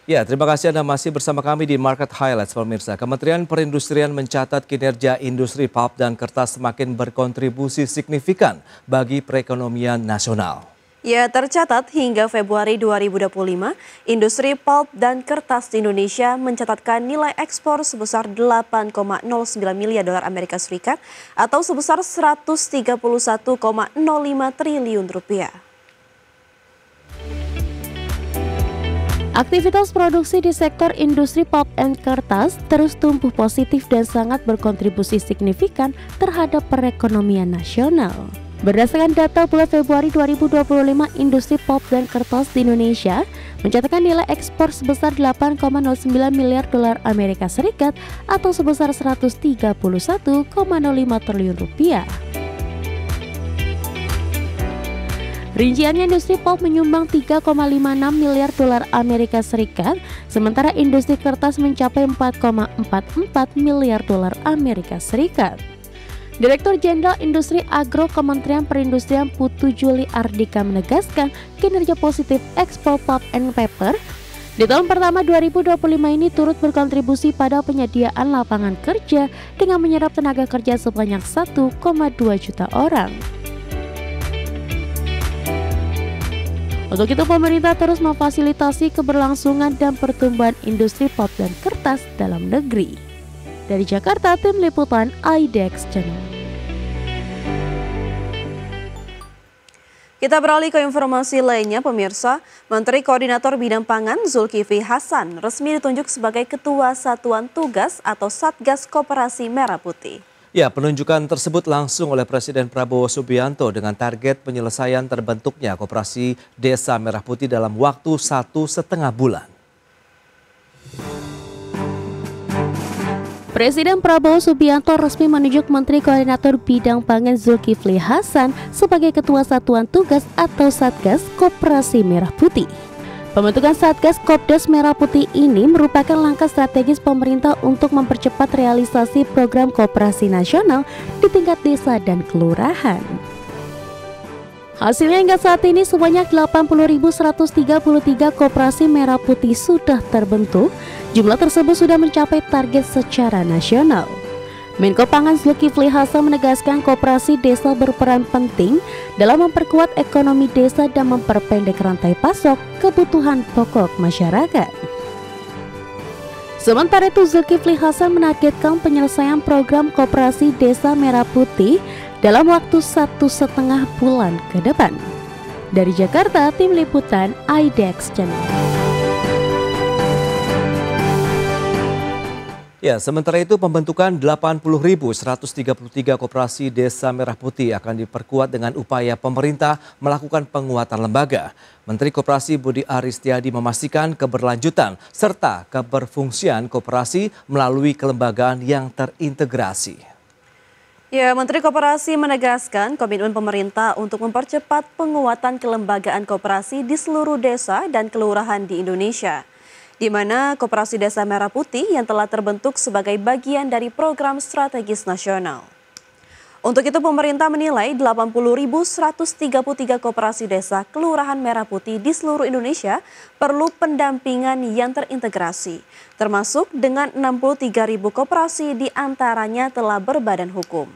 Ya, terima kasih Anda masih bersama kami di Market Highlights, pemirsa. Kementerian Perindustrian mencatat kinerja industri pulp dan kertas semakin berkontribusi signifikan bagi perekonomian nasional. Ya, tercatat hingga Februari 2025, industri pulp dan kertas di Indonesia mencatatkan nilai ekspor sebesar 8,09 miliar dolar Amerika Serikat atau sebesar 131,05 triliun rupiah. Aktivitas produksi di sektor industri pulp and kertas terus tumbuh positif dan sangat berkontribusi signifikan terhadap perekonomian nasional. Berdasarkan data bulan Februari 2025, industri pulp dan kertas di Indonesia mencatatkan nilai ekspor sebesar 8,09 miliar dolar Amerika Serikat atau sebesar 131,05 triliun rupiah. Rinciannya, industri pulp menyumbang 3,56 miliar dolar Amerika Serikat, sementara industri kertas mencapai 4,44 miliar dolar Amerika Serikat. Direktur Jenderal Industri Agro Kementerian Perindustrian Putu Juli Ardika menegaskan kinerja positif ekspor pulp and paper di tahun pertama 2025 ini turut berkontribusi pada penyediaan lapangan kerja dengan menyerap tenaga kerja sebanyak 1,2 juta orang. Untuk itu, pemerintah terus memfasilitasi keberlangsungan dan pertumbuhan industri pulp dan kertas dalam negeri. Dari Jakarta, Tim Liputan IDX Channel. Kita beralih ke informasi lainnya, pemirsa. Menteri Koordinator Bidang Pangan Zulkifli Hasan resmi ditunjuk sebagai Ketua Satuan Tugas atau Satgas Koperasi Merah Putih. Ya, penunjukan tersebut langsung oleh Presiden Prabowo Subianto dengan target penyelesaian terbentuknya Koperasi Desa Merah Putih dalam waktu 1,5 bulan. Presiden Prabowo Subianto resmi menunjuk Menteri Koordinator Bidang Pangan Zulkifli Hasan sebagai Ketua Satuan Tugas atau Satgas Koperasi Merah Putih. Pembentukan Satgas Kopdas Merah Putih ini merupakan langkah strategis pemerintah untuk mempercepat realisasi program koperasi nasional di tingkat desa dan kelurahan. Hasilnya hingga saat ini sebanyak 80.133 koperasi merah putih sudah terbentuk. Jumlah tersebut sudah mencapai target secara nasional. Menko Pangan Zulkifli Hasan menegaskan koperasi desa berperan penting dalam memperkuat ekonomi desa dan memperpendek rantai pasok kebutuhan pokok masyarakat. Sementara itu, Zulkifli Hasan menargetkan penyelesaian program koperasi Desa Merah Putih dalam waktu 1,5 bulan ke depan. Dari Jakarta, Tim Liputan IDX Channel. Ya, sementara itu pembentukan 80.133 koperasi Desa Merah Putih akan diperkuat dengan upaya pemerintah melakukan penguatan lembaga. Menteri Koperasi Budi Aris Setiadi memastikan keberlanjutan serta keberfungsian koperasi melalui kelembagaan yang terintegrasi. Ya, Menteri Koperasi menegaskan komitmen pemerintah untuk mempercepat penguatan kelembagaan koperasi di seluruh desa dan kelurahan di Indonesia, di mana Koperasi Desa Merah Putih yang telah terbentuk sebagai bagian dari program strategis nasional. Untuk itu, pemerintah menilai 80.133 koperasi desa kelurahan merah putih di seluruh Indonesia perlu pendampingan yang terintegrasi, termasuk dengan 63.000 koperasi diantaranya telah berbadan hukum.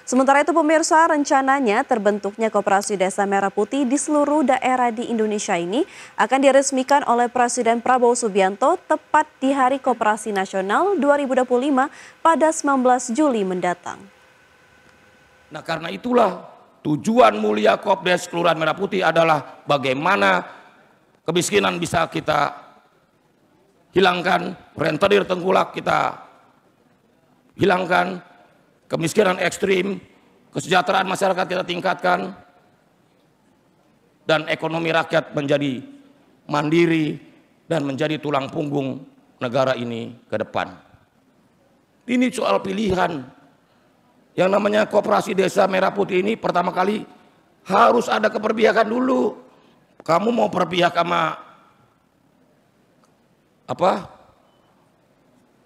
Sementara itu, pemirsa, rencananya terbentuknya Koperasi Desa Merah Putih di seluruh daerah di Indonesia ini akan diresmikan oleh Presiden Prabowo Subianto tepat di Hari Koperasi Nasional 2025 pada 19 Juli mendatang. Nah, karena itulah tujuan mulia Kopdes Kelurahan Merah Putih adalah bagaimana kemiskinan bisa kita hilangkan, rentenir tengkulak kita hilangkan, kemiskinan ekstrim, kesejahteraan masyarakat kita tingkatkan, dan ekonomi rakyat menjadi mandiri dan menjadi tulang punggung negara ini ke depan. Ini soal pilihan. Yang namanya Koperasi Desa Merah Putih ini pertama kali harus ada keperpihakan dulu. Kamu mau berpihak sama apa?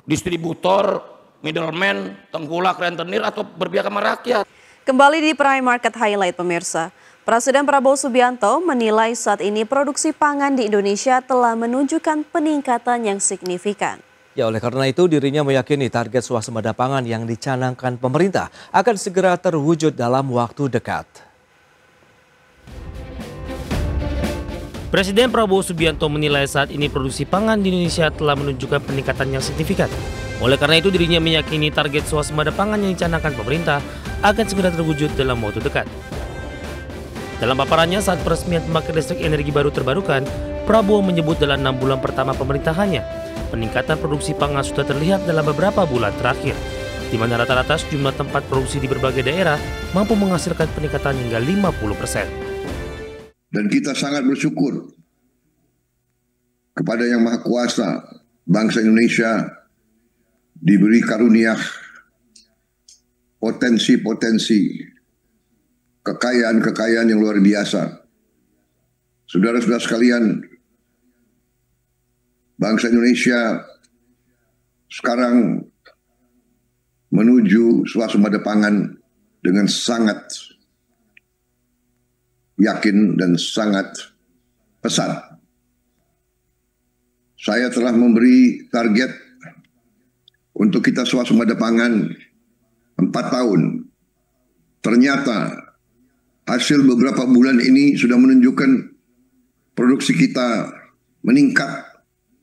Distributor, middleman, tengkulak, rentenir, atau berpihak sama rakyat? Kembali di Prime Market Highlight, pemirsa. Presiden Prabowo Subianto menilai saat ini produksi pangan di Indonesia telah menunjukkan peningkatan yang signifikan. Ya, oleh karena itu dirinya meyakini target swasembada pangan yang dicanangkan pemerintah akan segera terwujud dalam waktu dekat. Presiden Prabowo Subianto menilai saat ini produksi pangan di Indonesia telah menunjukkan peningkatan yang signifikan. Oleh karena itu dirinya meyakini target swasembada pangan yang dicanangkan pemerintah akan segera terwujud dalam waktu dekat. Dalam paparannya saat peresmian pembangkit listrik energi baru terbarukan, Prabowo menyebut dalam 6 bulan pertama pemerintahannya, peningkatan produksi pangan sudah terlihat dalam beberapa bulan terakhir, di mana rata-rata sejumlah tempat produksi di berbagai daerah mampu menghasilkan peningkatan hingga 50%. Dan kita sangat bersyukur kepada Yang Maha Kuasa, bangsa Indonesia diberi karunia potensi-potensi kekayaan-kekayaan yang luar biasa. Saudara-saudara sekalian, bangsa Indonesia sekarang menuju swasembada pangan dengan sangat yakin dan sangat pesat. Saya telah memberi target untuk kita swasembada pangan 4 tahun. Ternyata hasil beberapa bulan ini sudah menunjukkan produksi kita meningkat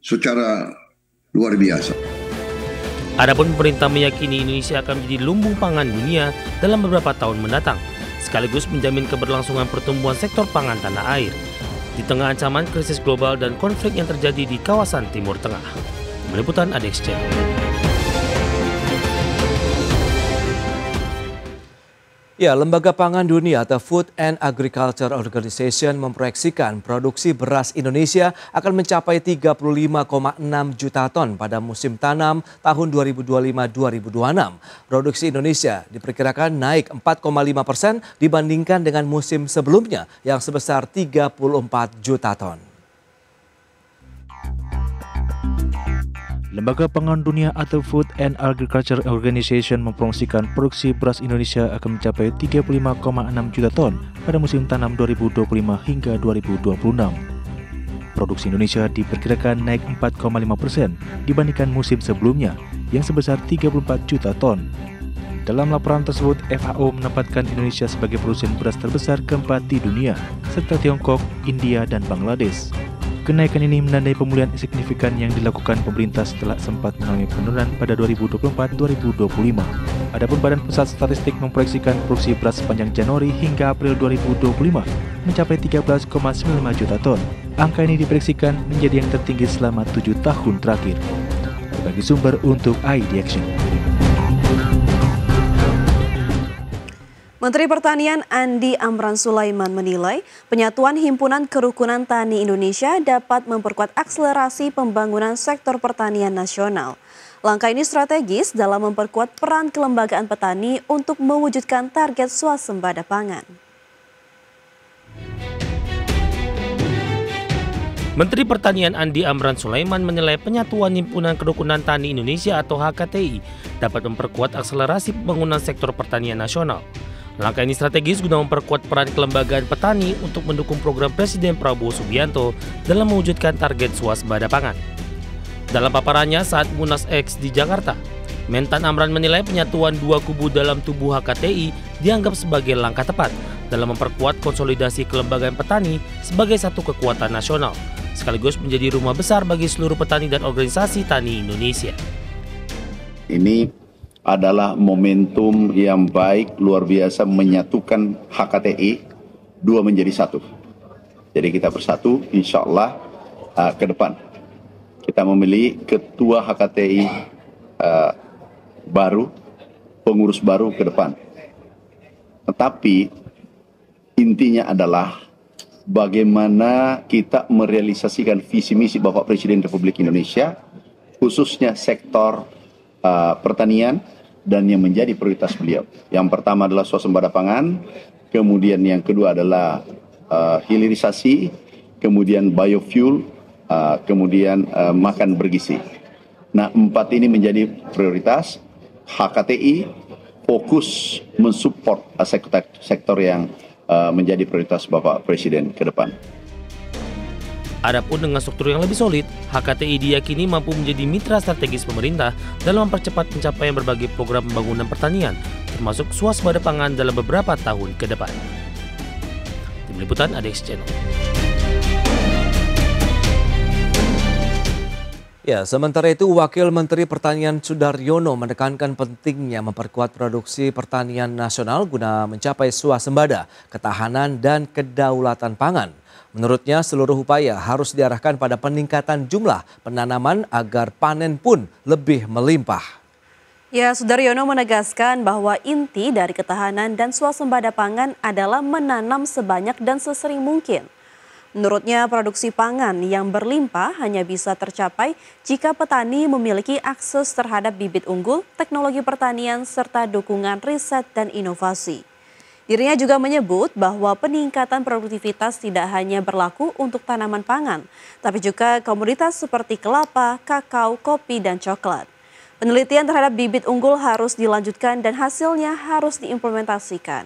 secara luar biasa. Adapun pemerintah meyakini Indonesia akan menjadi lumbung pangan dunia dalam beberapa tahun mendatang, sekaligus menjamin keberlangsungan pertumbuhan sektor pangan tanah air di tengah ancaman krisis global dan konflik yang terjadi di kawasan Timur Tengah. Meliputan ADXC. Ya, Lembaga Pangan Dunia atau Food and Agriculture Organization memproyeksikan produksi beras Indonesia akan mencapai 35,6 juta ton pada musim tanam tahun 2025-2026. Produksi Indonesia diperkirakan naik 4,5% dibandingkan dengan musim sebelumnya yang sebesar 34 juta ton. Lembaga Pangan Dunia atau Food and Agriculture Organization memproyeksikan produksi beras Indonesia akan mencapai 35,6 juta ton pada musim tanam 2025 hingga 2026. Produksi Indonesia diperkirakan naik 4,5% dibandingkan musim sebelumnya yang sebesar 34 juta ton. Dalam laporan tersebut, FAO menempatkan Indonesia sebagai produsen beras terbesar keempat di dunia, serta Tiongkok, India, dan Bangladesh. Kenaikan ini menandai pemulihan signifikan yang dilakukan pemerintah setelah sempat mengalami penurunan pada 2024-2025. Adapun Badan Pusat Statistik memproyeksikan produksi beras sepanjang Januari hingga April 2025 mencapai 13,95 juta ton. Angka ini diproyeksikan menjadi yang tertinggi selama 7 tahun terakhir. Berbagi sumber untuk IDXN. Menteri Pertanian Andi Amran Sulaiman menilai penyatuan Himpunan Kerukunan Tani Indonesia dapat memperkuat akselerasi pembangunan sektor pertanian nasional. Langkah ini strategis dalam memperkuat peran kelembagaan petani untuk mewujudkan target swasembada pangan. Menteri Pertanian Andi Amran Sulaiman menilai penyatuan Himpunan Kerukunan Tani Indonesia atau HKTI dapat memperkuat akselerasi pembangunan sektor pertanian nasional. Langkah ini strategis guna memperkuat peran kelembagaan petani untuk mendukung program Presiden Prabowo Subianto dalam mewujudkan target swasembada pangan. Dalam paparannya saat Munas X di Jakarta, Mentan Amran menilai penyatuan dua kubu dalam tubuh HKTI dianggap sebagai langkah tepat dalam memperkuat konsolidasi kelembagaan petani sebagai satu kekuatan nasional, sekaligus menjadi rumah besar bagi seluruh petani dan organisasi tani Indonesia. Ini adalah momentum yang baik, luar biasa, menyatukan HKTI dua menjadi satu. Jadi kita bersatu, insya Allah ke depan. Kita memilih ketua HKTI baru, pengurus baru ke depan. Tetapi intinya adalah bagaimana kita merealisasikan visi misi Bapak Presiden Republik Indonesia, khususnya sektor pertanian, dan yang menjadi prioritas beliau. Yang pertama adalah swasembada pangan, kemudian yang kedua adalah hilirisasi, kemudian biofuel, kemudian makan bergizi. Nah, 4 ini menjadi prioritas. HKTI fokus mensupport sektor yang menjadi prioritas Bapak Presiden ke depan. Adapun dengan struktur yang lebih solid, HKTI diyakini mampu menjadi mitra strategis pemerintah dalam mempercepat pencapaian berbagai program pembangunan pertanian, termasuk swasembada pangan dalam beberapa tahun ke depan. Tim Liputan ADX Channel. Ya, sementara itu Wakil Menteri Pertanian Sudaryono menekankan pentingnya memperkuat produksi pertanian nasional guna mencapai swasembada, ketahanan dan kedaulatan pangan. Menurutnya seluruh upaya harus diarahkan pada peningkatan jumlah penanaman agar panen pun lebih melimpah. Ya, Sudaryono menegaskan bahwa inti dari ketahanan dan swasembada pangan adalah menanam sebanyak dan sesering mungkin. Menurutnya produksi pangan yang berlimpah hanya bisa tercapai jika petani memiliki akses terhadap bibit unggul, teknologi pertanian, serta dukungan riset dan inovasi. Dirinya juga menyebut bahwa peningkatan produktivitas tidak hanya berlaku untuk tanaman pangan, tapi juga komoditas seperti kelapa, kakao, kopi, dan coklat. Penelitian terhadap bibit unggul harus dilanjutkan dan hasilnya harus diimplementasikan.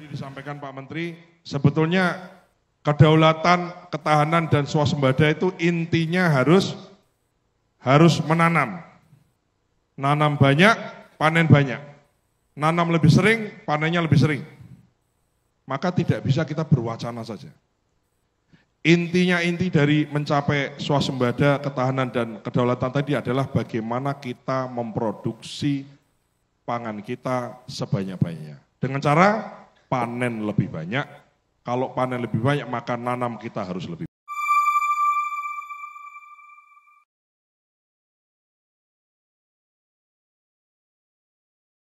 Tadi disampaikan Pak Menteri, sebetulnya kedaulatan, ketahanan, dan swasembada itu intinya harus menanam. Nanam banyak, panen banyak. Nanam lebih sering, panennya lebih sering. Maka tidak bisa kita berwacana saja. Inti dari mencapai swasembada, ketahanan, dan kedaulatan tadi adalah bagaimana kita memproduksi pangan kita sebanyak-banyaknya. Dengan cara panen lebih banyak. Kalau panen lebih banyak, maka nanam kita harus lebih